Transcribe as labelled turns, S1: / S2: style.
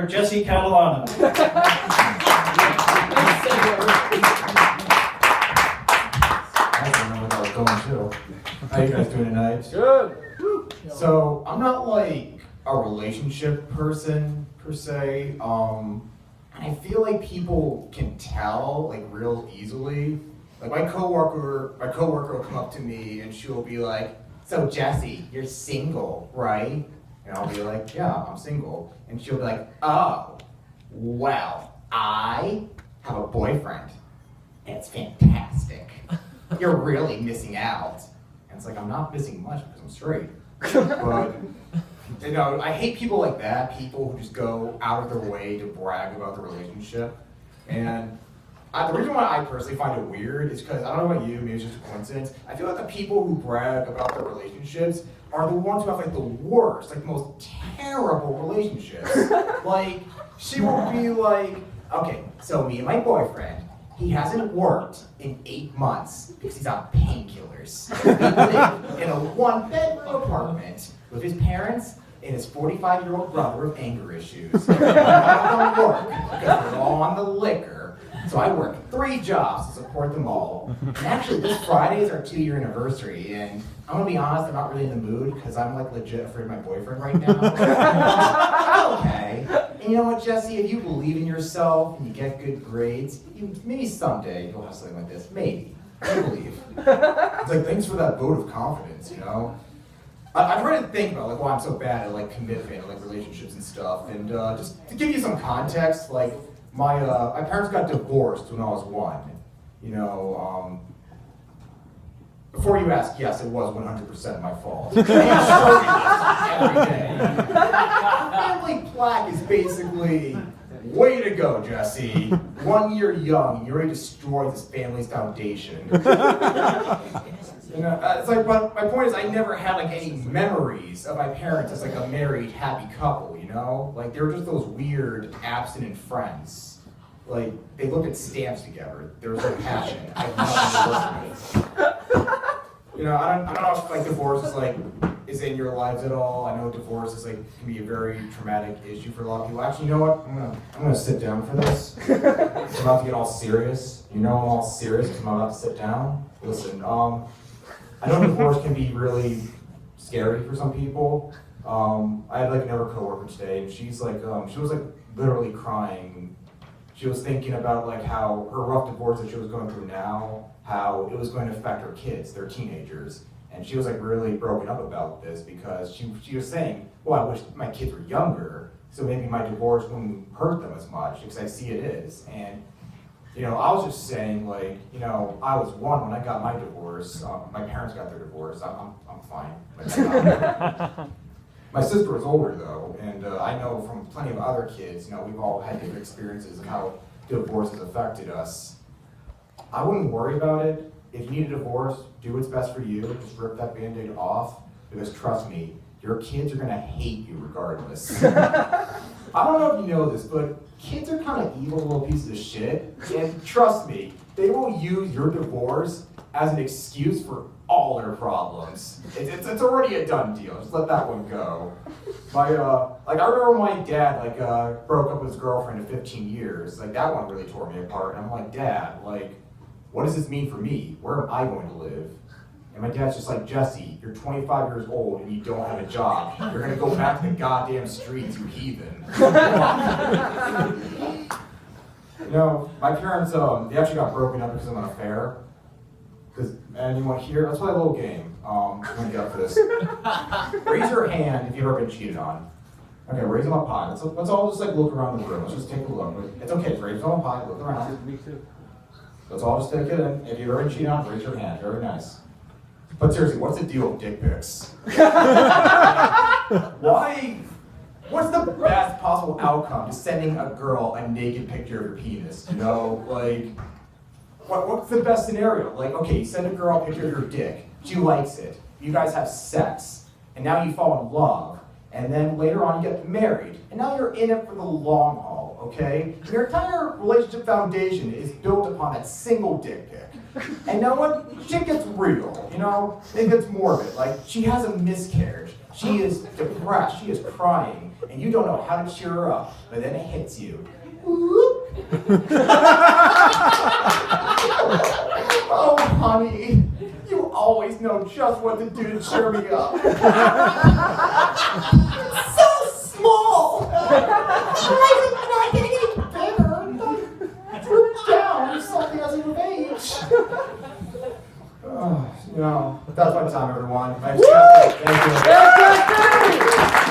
S1: Jesse Catalano.
S2: I don't know what I was going to. How you guys doing tonight?
S3: Good.
S2: So I'm not like a relationship person per se. I feel like people can tell like real easily. Like my coworker will come up to me and she'll be like, "So Jesse, you're single, right?" And I'll be like, "Yeah, I'm single." And she'll be like, "Oh, well, I have a boyfriend. It's fantastic. You're really missing out." And it's like, I'm not missing much because I'm straight. But, you know, I hate people like that, people who just go out of their way to brag about the relationship. And the reason why I personally find it weird is because, I don't know about you, maybe it's just a coincidence, I feel like the people who brag about their relationships are the ones who have like the worst, like the most terrible relationships. Like, she will be like, "Okay, so me and my boyfriend, he hasn't worked in 8 months because he's on painkillers. We live in a one-bedroom apartment with his parents and his 45-year-old brother with anger issues. And I don't work because we're all on the liquor. So I work 3 jobs to support them all. And actually, this Friday is our 2-year anniversary, and I'm gonna be honest, I'm not really in the mood because I'm like legit afraid of my boyfriend right now." Okay. And you know what, Jesse? If you believe in yourself and you get good grades, maybe someday you'll have something like this. Maybe. I believe. It's like, thanks for that vote of confidence, you know? I try to think about like why I'm so bad at like commitment and like relationships and stuff. And just to give you some context, like my parents got divorced when I was 1. You know, before you ask, yes, it was 100% my fault. And every day. Family plaque is basically, way to go, Jesse. 1 year young, and you already destroyed this family's foundation. You know, it's like, but my point is, I never had like any memories of my parents as like a married, happy couple. You know, like they were just those weird, abstinent friends. Like they looked at stamps together. There was no passion. I had nothing to work with. You know, I don't know if like divorce is in your lives at all. I know divorce is like can be a very traumatic issue for a lot of people. Actually, you know what? I'm gonna sit down for this. I'm about to get all serious. You know I'm all serious because I'm about to sit down. Listen, I know divorce can be really scary for some people. I had like another coworker today, and she's like, she was like literally crying. She was thinking about like how her rough divorce that she was going through now, how it was going to affect her kids, they're teenagers. And she was like really broken up about this because she was saying, well, I wish my kids were younger, so maybe my divorce wouldn't hurt them as much, because I see it is. And, you know, I was just saying like, you know, I was 1 when I got my divorce. My parents got their divorce, I'm fine. Like, my sister was older though, and I know from plenty of other kids, you know, we've all had different experiences of how divorce has affected us. I wouldn't worry about it. If you need a divorce, do what's best for you. Just rip that Band-Aid off, because trust me, your kids are gonna hate you regardless. I don't know if you know this, but kids are kind of evil little pieces of shit, and trust me, they will use your divorce as an excuse for all their problems. It's already a done deal. Just let that one go. I remember my dad broke up with his girlfriend of 15 years. Like that one really tore me apart. And I'm like, Dad, like, what does this mean for me? Where am I going to live? And my dad's just like, Jesse, you're 25 years old and you don't have a job. You're gonna go back to the goddamn streets, you heathen. You know, my parents, they actually got broken up because of an affair. And you want to hear? Let's play a little game. I'm gonna get up for this. Raise your hand if you've ever been cheated on. Okay, raise them up high. Let's all just like look around the room. Let's just take a look. It's okay, raise them up high, look around.
S3: Me too.
S2: Let's all just take it in. If you've ever been cheated on, raise your hand. Very nice. But seriously, what's the deal with dick pics? Why? What's the best possible outcome to sending a girl a naked picture of your penis? You know, like, what's the best scenario? Like, okay, you send a girl a picture of your dick. She likes it. You guys have sex. And now you fall in love. And then later on you get married. And now you're in it for the long haul, okay? Your entire relationship foundation is built upon that single dick pic. And now what? Shit gets real, you know? It gets morbid. Like, she has a miscarriage. She is depressed. She is crying. and you don't know how to cheer her up, but then it hits you. Oh, honey, you always know just what to do to cheer me up. It's so small. Why is it not getting any bigger? Droop down or something as you age. That's my time, everyone. Thank you.